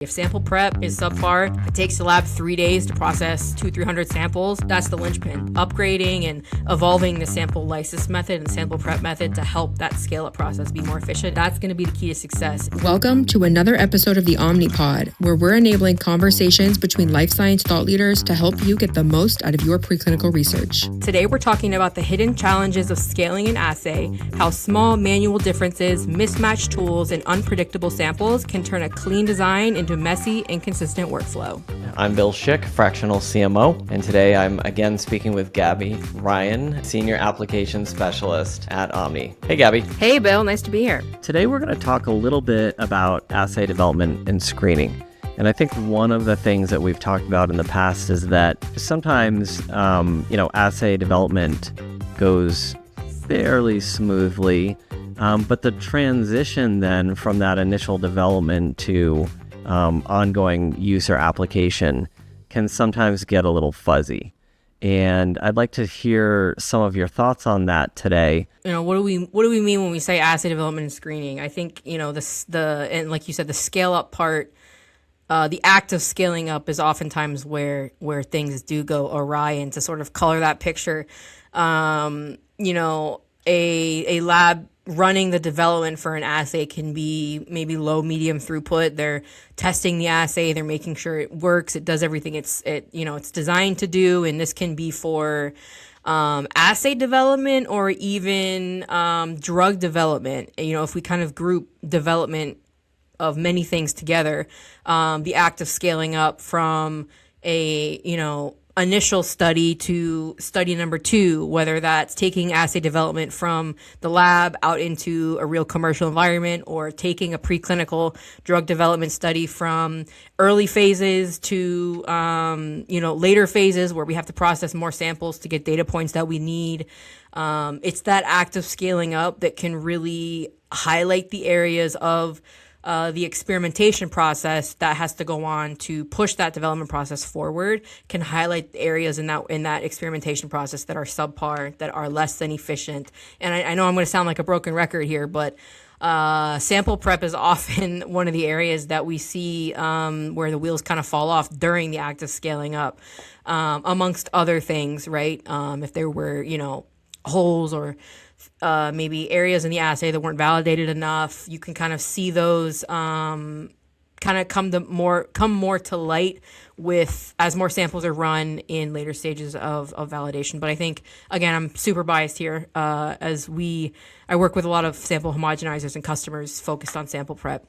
If sample prep is subpar, it takes the lab 3 days to process 200-300 samples. That's the linchpin. Upgrading and evolving the sample lysis method and sample prep method to help that scale-up process be more efficient. That's going to be the key to success. Welcome to another episode of the Omni Pod, where we're enabling conversations between life science thought leaders to help you get the most out of your preclinical research. Today, we're talking about the hidden challenges of scaling an assay, how small manual differences, mismatched tools, and unpredictable samples can turn a clean design into messy, inconsistent workflow. I'm Bill Schick, Fractional CMO, and today I'm again speaking with Gabby Ryan, Senior Application Specialist at Omni. Hey, Gabby. Hey, Bill. Nice to be here. Today we're going to talk a little bit about assay development and screening. And I think one of the things that we've talked about in the past is that sometimes, assay development goes fairly smoothly, but the transition then from that initial development to ongoing use or application can sometimes get a little fuzzy. And I'd like to hear some of your thoughts on that today. What do we mean when we say assay development and screening? I think, and like you said, the scale up part, the act of scaling up is oftentimes where things do go awry. And to sort of color that picture, a lab running the development for an assay can be maybe low, medium throughput. They're testing the assay. They're making sure it works. It does everything it's designed to do. And this can be for assay development or even drug development. If we kind of group development of many things together, the act of scaling up from initial study to study number 2, whether that's taking assay development from the lab out into a real commercial environment or taking a preclinical drug development study from early phases to, later phases where we have to process more samples to get data points that we need. It's that act of scaling up that can really highlight the areas of the experimentation process that has to go on to push that development process forward, can highlight the areas in that experimentation process that are subpar, that are less than efficient. And I know I'm going to sound like a broken record here, but sample prep is often one of the areas that we see where the wheels kind of fall off during the act of scaling up, amongst other things, right? If there were, holes or maybe areas in the assay that weren't validated enough, you can kind of see those kind of come more to light with as more samples are run in later stages of validation. But I think, again, I'm super biased here as I work with a lot of sample homogenizers and customers focused on sample prep.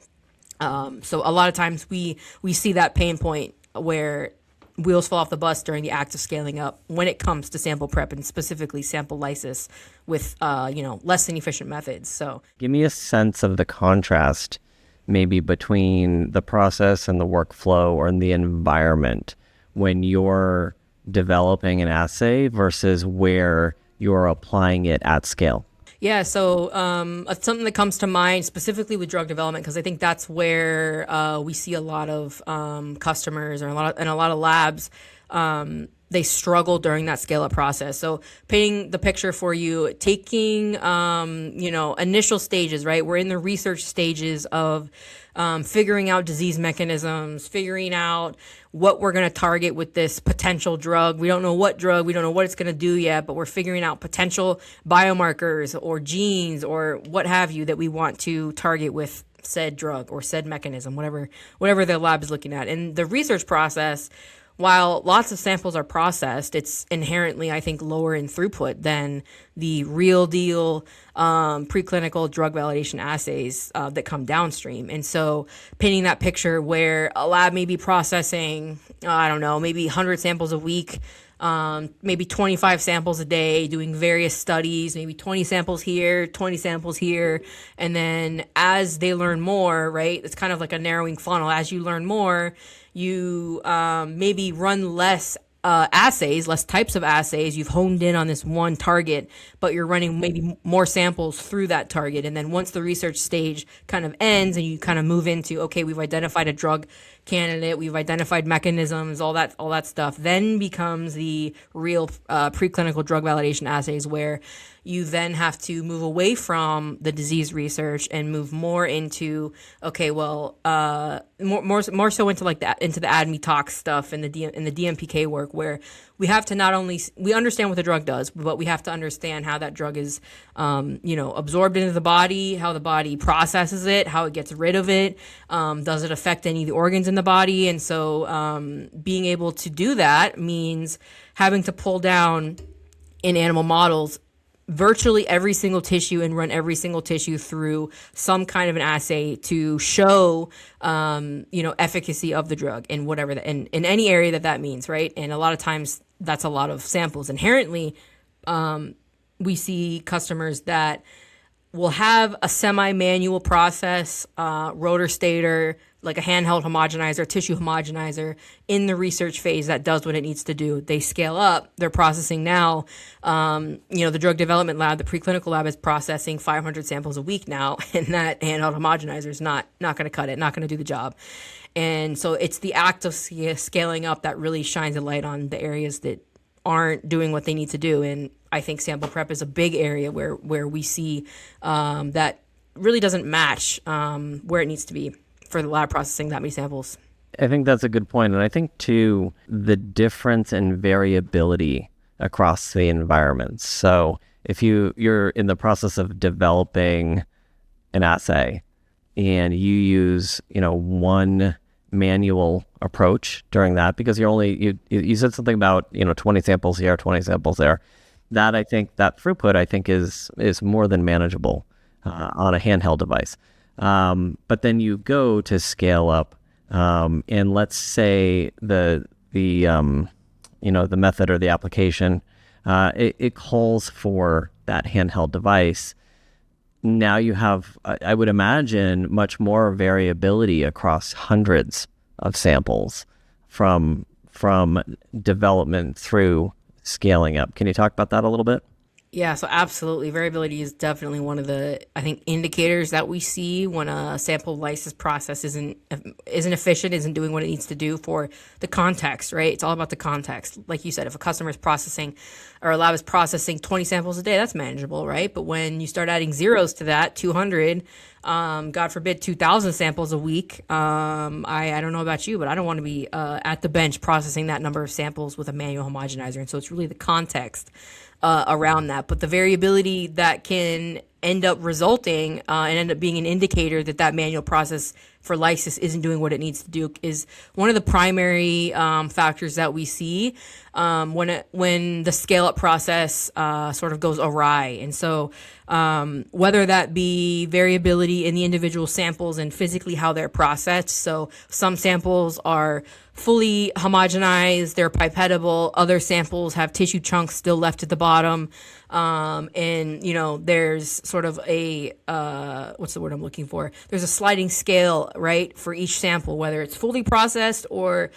So a lot of times we see that pain point where wheels fall off the bus during the act of scaling up when it comes to sample prep and specifically sample lysis with less than efficient methods. So give me a sense of the contrast maybe between the process and the workflow or in the environment when you're developing an assay versus where you're applying it at scale. Yeah, so something that comes to mind specifically with drug development, because I think that's where we see a lot of customers or a lot of labs, they struggle during that scale-up process. So painting the picture for you, taking, initial stages, right? We're in the research stages of figuring out disease mechanisms, figuring out what we're going to target with this potential drug. We don't know what drug, we don't know what it's going to do yet, but we're figuring out potential biomarkers or genes or what have you that we want to target with said drug or said mechanism, whatever the lab is looking at. And the research process, while lots of samples are processed, it's inherently, I think, lower in throughput than the real deal preclinical drug validation assays that come downstream. And so painting that picture where a lab may be processing, maybe 100 samples a week, maybe 25 samples a day, doing various studies, maybe 20 samples here, 20 samples here. And then as they learn more, right, it's kind of like a narrowing funnel. As you learn more, you maybe run less assays, less types of assays. You've honed in on this one target, but you're running maybe more samples through that target. And then once the research stage kind of ends and you kind of move into, okay, we've identified a drug candidate, we've identified mechanisms, all that stuff, then becomes the real preclinical drug validation assays, where you then have to move away from the disease research and move more into, okay, well, more so into like that, into the ADME tox stuff and the DMPK work, where we have to not only, we understand what the drug does, but we have to understand how that drug is, absorbed into the body, how the body processes it, how it gets rid of it, does it affect any of the organs in the body? And so being able to do that means having to pull down in animal models virtually every single tissue and run every single tissue through some kind of an assay to show, efficacy of the drug in whatever, in any area that means, right? And a lot of times that's a lot of samples. Inherently, we see customers that will have a semi-manual process, rotor stator, like a handheld homogenizer, tissue homogenizer in the research phase that does what it needs to do. They scale up. They're processing now. The drug development lab, the preclinical lab is processing 500 samples a week now, and that handheld homogenizer is not going to cut it, not going to do the job. And so it's the act of scaling up that really shines a light on the areas that aren't doing what they need to do. And I think sample prep is a big area where we see that really doesn't match where it needs to be for the lab processing that many samples. I think that's a good point. And I think, too, the difference in variability across the environments. So if you're in the process of developing an assay and you use, one manual approach during that, because you said something about, 20 samples here, 20 samples there. That, I think, that throughput, I think, is more than manageable on a handheld device. But then you go to scale up, and let's say the method or the application, it calls for that handheld device. Now you have, I would imagine, much more variability across hundreds of samples from development through scaling up. Can you talk about that a little bit? Yeah, so absolutely. Variability is definitely one of the, I think, indicators that we see when a sample lysis process isn't efficient, isn't doing what it needs to do for the context, right? It's all about the context. Like you said, if a customer is processing or a lab is processing 20 samples a day, that's manageable, right? But when you start adding zeros to that, 200, God forbid, 2,000 samples a week, I don't know about you, but I don't want to be at the bench processing that number of samples with a manual homogenizer. And so it's really the context around that. But the variability that can end up resulting and end up being an indicator that manual process for lysis isn't doing what it needs to do is one of the primary factors that we see when the scale-up process sort of goes awry. And so whether that be variability in the individual samples and physically how they're processed. So some samples are fully homogenized, they're pipettable. Other samples have tissue chunks still left at the bottom. And, there's sort of a, what's the word I'm looking for? There's a sliding scale, right, for each sample, whether it's fully processed or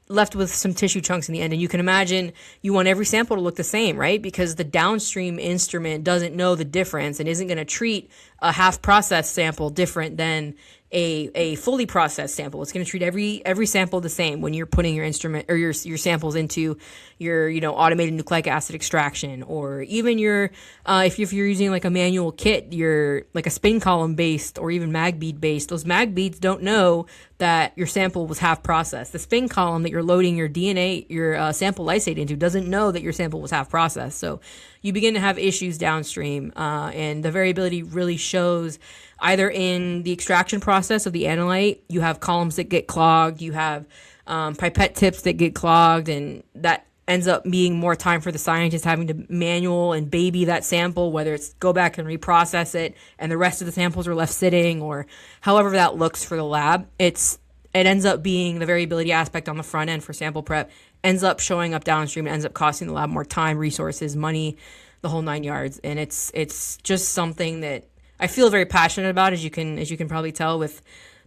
left with some tissue chunks in the end. And you can imagine you want every sample to look the same, right? Because the downstream instrument doesn't know the difference and isn't going to treat a half-processed sample different than a fully processed sample. It's going to treat every sample the same when you're putting your instrument or your samples into your automated nucleic acid extraction, or even your if you're using like a manual kit, you're like a spin column based or even mag bead based. Those mag beads don't know that your sample was half processed. The spin column that you're loading your DNA, your sample lysate into, doesn't know that your sample was half processed. So you begin to have issues downstream, and the variability really shows either in the extraction process of the analyte. You have columns that get clogged, you have pipette tips that get clogged, and that ends up being more time for the scientist having to manual and baby that sample, whether it's go back and reprocess it and the rest of the samples are left sitting, or however that looks for the lab. It ends up being the variability aspect on the front end for sample prep ends up showing up downstream and ends up costing the lab more time, resources, money, the whole 9 yards. And it's just something that I feel very passionate about, as you can probably tell with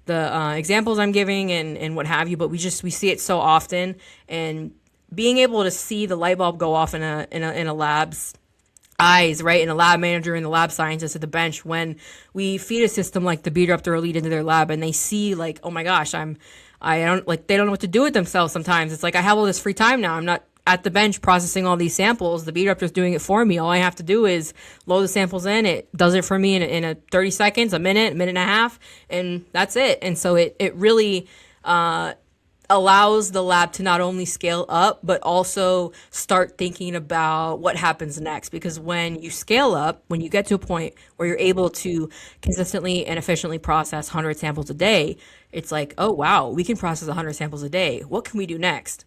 the examples I'm giving and what have you. But we see it so often, and being able to see the light bulb go off in a lab's eyes, right? And a lab manager and the lab scientist at the bench, when we feed a system like the Bead Ruptor Elite into their lab and they see like, oh my gosh, I don't like, they don't know what to do with themselves sometimes. It's like, I have all this free time now. I'm not at the bench processing all these samples. The Bead Ruptor's doing it for me. All I have to do is load the samples in. It does it for me in a 30 seconds, a minute and a half, and that's it. And so it really allows the lab to not only scale up, but also start thinking about what happens next. Because when you scale up, when you get to a point where you're able to consistently and efficiently process 100 samples a day, it's like, oh, wow, we can process 100 samples a day. What can we do next?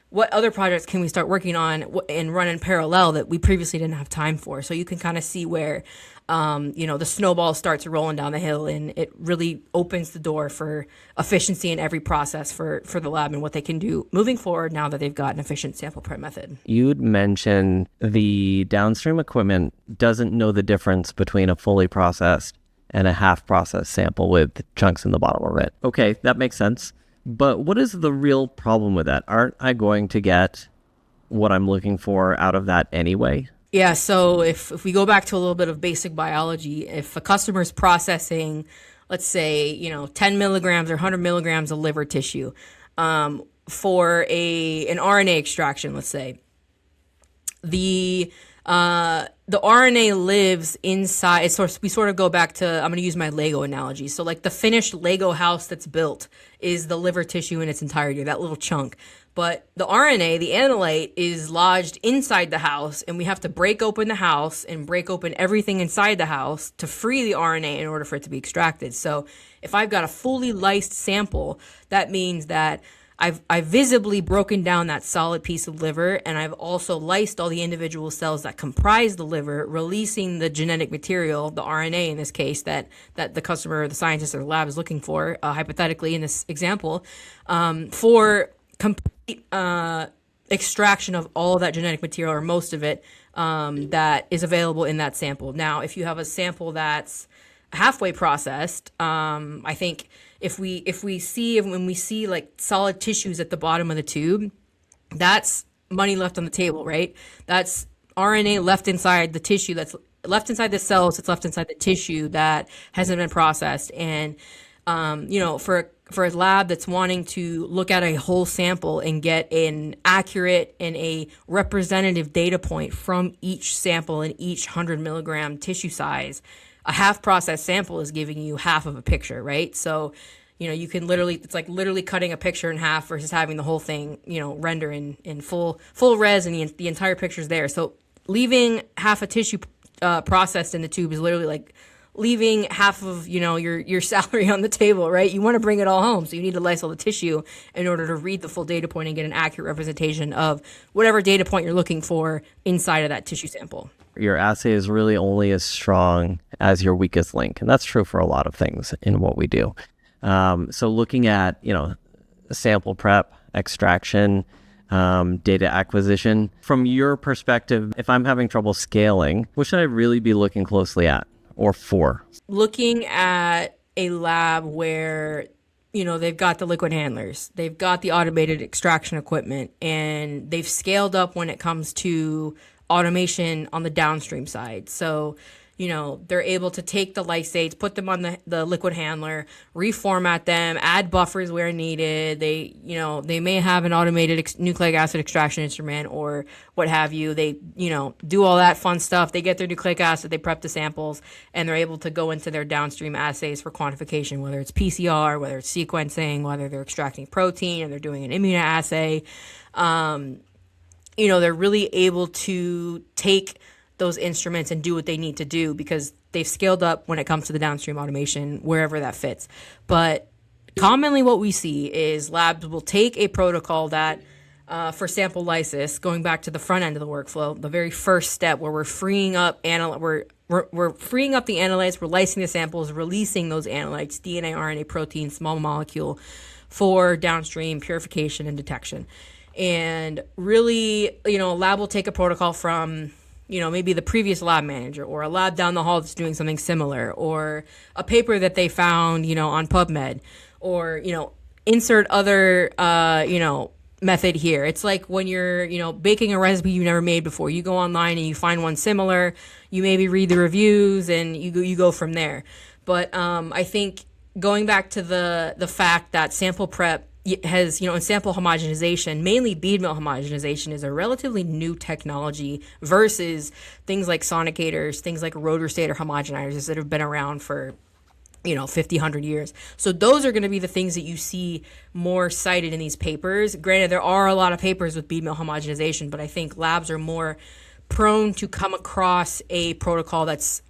What other projects can we start working on and run in parallel that we previously didn't have time for? So you can kind of see where, the snowball starts rolling down the hill, and it really opens the door for efficiency in every process for the lab and what they can do moving forward now that they've got an efficient sample prep method. You'd mentioned the downstream equipment doesn't know the difference between a fully processed and a half processed sample with chunks in the bottom of it. Okay, that makes sense. But what is the real problem with that? Aren't I going to get what I'm looking for out of that anyway? Yeah, so if we go back to a little bit of basic biology, if a customer is processing, let's say, 10 milligrams or 100 milligrams of liver tissue for an RNA extraction, let's say, the RNA lives inside. We sort of go back to, I'm going to use my Lego analogy. So like the finished Lego house that's built is the liver tissue in its entirety, that little chunk. But the RNA, the analyte, is lodged inside the house, and we have to break open the house and break open everything inside the house to free the RNA in order for it to be extracted. So if I've got a fully lysed sample, that means that I've visibly broken down that solid piece of liver, and I've also lysed all the individual cells that comprise the liver, releasing the genetic material, the RNA in this case, that the customer, the scientist, or the lab is looking for, hypothetically in this example, for complete extraction of all that genetic material, or most of it, that is available in that sample. Now, if you have a sample that's halfway processed, I think when we see like solid tissues at the bottom of the tube, that's money left on the table, right? That's RNA left inside the tissue, that's left inside the cells, it's left inside the tissue that hasn't been processed. And for a lab that's wanting to look at a whole sample and get an accurate and a representative data point from each sample in each 100 milligram tissue size, a half processed sample is giving you half of a picture, right? So, you can it's like literally cutting a picture in half versus having the whole thing, render in full res, and the entire picture's there. So leaving half a tissue processed in the tube is literally like leaving half of, your salary on the table, right? You want to bring it all home. So you need to lyse all the tissue in order to read the full data point and get an accurate representation of whatever data point you're looking for inside of that tissue sample. Your assay is really only as strong as your weakest link. And that's true for a lot of things in what we do. So looking at, sample prep, extraction, data acquisition, from your perspective, if I'm having trouble scaling, what should I really be looking closely at or for? Looking at a lab where, they've got the liquid handlers, they've got the automated extraction equipment, and they've scaled up when it comes to automation on the downstream side. So, they're able to take the lysates, put them on the liquid handler, reformat them, add buffers where needed. They may have an automated nucleic acid extraction instrument or what have you. They, do all that fun stuff. They get their nucleic acid, they prep the samples, and they're able to go into their downstream assays for quantification, whether it's PCR, whether it's sequencing, whether they're extracting protein and they're doing an immunoassay. They're really able to take those instruments and do what they need to do because they've scaled up when it comes to the downstream automation, wherever that fits. But commonly what we see is labs will take a protocol that, for sample lysis, going back to the front end of the workflow, the very first step where we're freeing up we're freeing up the analytes, we're lysing the samples, releasing those analytes, DNA, RNA, protein, small molecule, for downstream purification and detection. And really, a lab will take a protocol from, maybe the previous lab manager or a lab down the hall that's doing something similar, or a paper that they found, on PubMed, or, insert other, method here. It's like when you're, baking a recipe you've never made before. You go online and you find one similar, you maybe read the reviews and you go from there. But I think going back to the fact that sample prep has, in sample homogenization, mainly bead mill homogenization is a relatively new technology versus things like sonicators, things like rotor stator homogenizers that have been around for 50, 100 years. So those are going to be the things that you see more cited in these papers. Granted, there are a lot of papers with bead mill homogenization, but I think labs are more prone to come across a protocol that's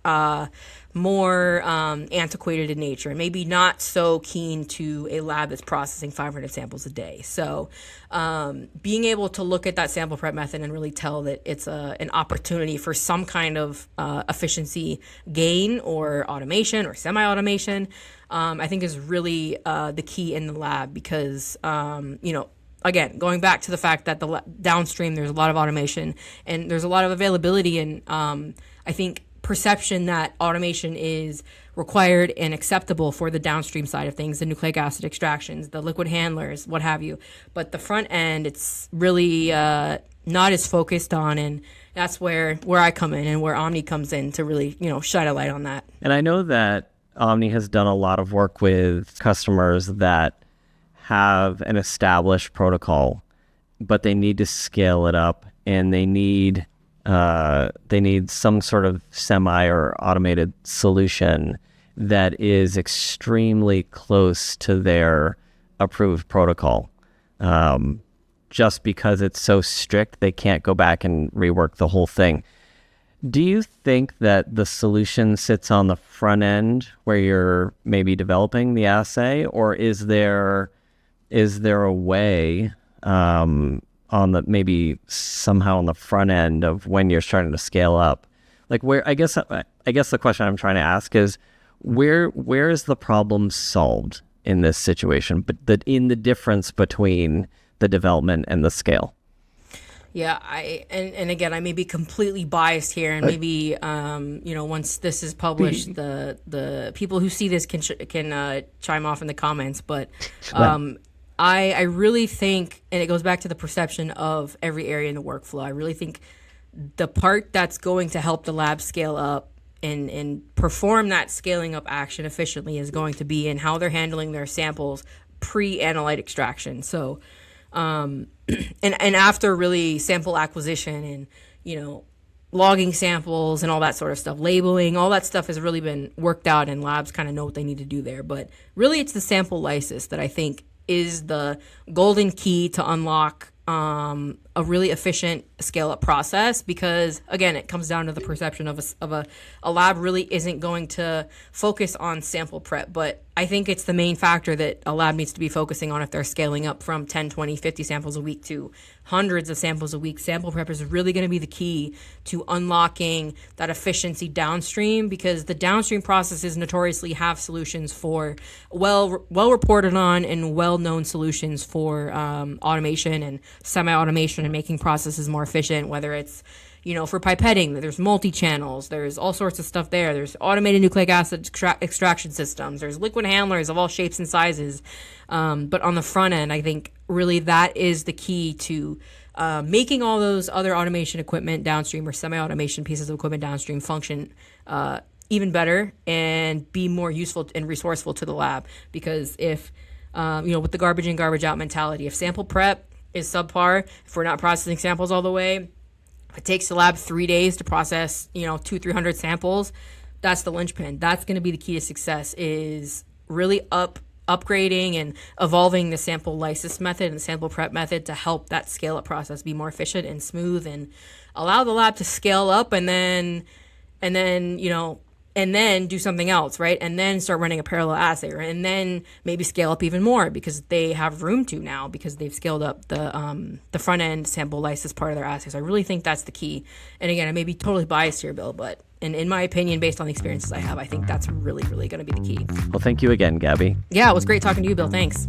more antiquated in nature and maybe not so keen to a lab that's processing 500 samples a day. So being able to look at that sample prep method and really tell that it's an opportunity for some kind of efficiency gain or automation or semi-automation, I think is really the key in the lab because, again, going back to the fact that the downstream, there's a lot of automation and there's a lot of availability and I think perception that automation is required and acceptable for the downstream side of things, the nucleic acid extractions, the liquid handlers, what have you. But the front end, it's really not as focused on, and that's where I come in and where Omni comes in to really, shine a light on that. And I know that Omni has done a lot of work with customers that have an established protocol, but they need to scale it up and they need some sort of semi or automated solution that is extremely close to their approved protocol. Just because it's so strict, they can't go back and rework the whole thing. Do you think that the solution sits on the front end where you're maybe developing the assay, or is there a way on the maybe somehow on the front end of when you're starting to scale up? Like where I guess the question I'm trying to ask is where is the problem solved in this situation, but in the difference between the development and the scale? Yeah, and again, I may be completely biased here, and maybe once this is published, the people who see this can chime off in the comments. But I really think, and it goes back to the perception of every area in the workflow. I really think the part that's going to help the lab scale up and perform that scaling up action efficiently is going to be in how they're handling their samples pre-analyte extraction. So. And after really sample acquisition and, logging samples and all that sort of stuff, labeling, all that stuff has really been worked out and labs kind of know what they need to do there. But really it's the sample lysis that I think is the golden key to unlock a really efficient scale-up process, because again, it comes down to the perception of a lab really isn't going to focus on sample prep, but I think it's the main factor that a lab needs to be focusing on if they're scaling up from 10, 20, 50 samples a week to hundreds of samples a week. Sample prep is really going to be the key to unlocking that efficiency downstream, because the downstream processes notoriously have solutions for well reported on and well-known solutions for automation and semi-automation and making processes more efficient, whether it's for pipetting, there's multi-channels, there's all sorts of stuff there. There's automated nucleic acid extraction systems, there's liquid handlers of all shapes and sizes. But on the front end, I think really that is the key to making all those other automation equipment downstream or semi-automation pieces of equipment downstream function even better and be more useful and resourceful to the lab. Because if, with the garbage in, garbage out mentality, if sample prep is subpar, if we're not processing samples all the way, it takes the lab 3 days to process, 200-300 samples. That's the linchpin. That's going to be the key to success, is really upgrading and evolving the sample lysis method and the sample prep method to help that scale up process be more efficient and smooth and allow the lab to scale up and then do something else, right? And then start running a parallel assay, right? And then maybe scale up even more because they have room to now, because they've scaled up the front end sample lysis part of their assays. I really think that's the key. And again, I may be totally biased here, Bill, but in my opinion, based on the experiences I have, I think that's really, really going to be the key. Well, thank you again, Gabby. Yeah, it was great talking to you, Bill. Thanks.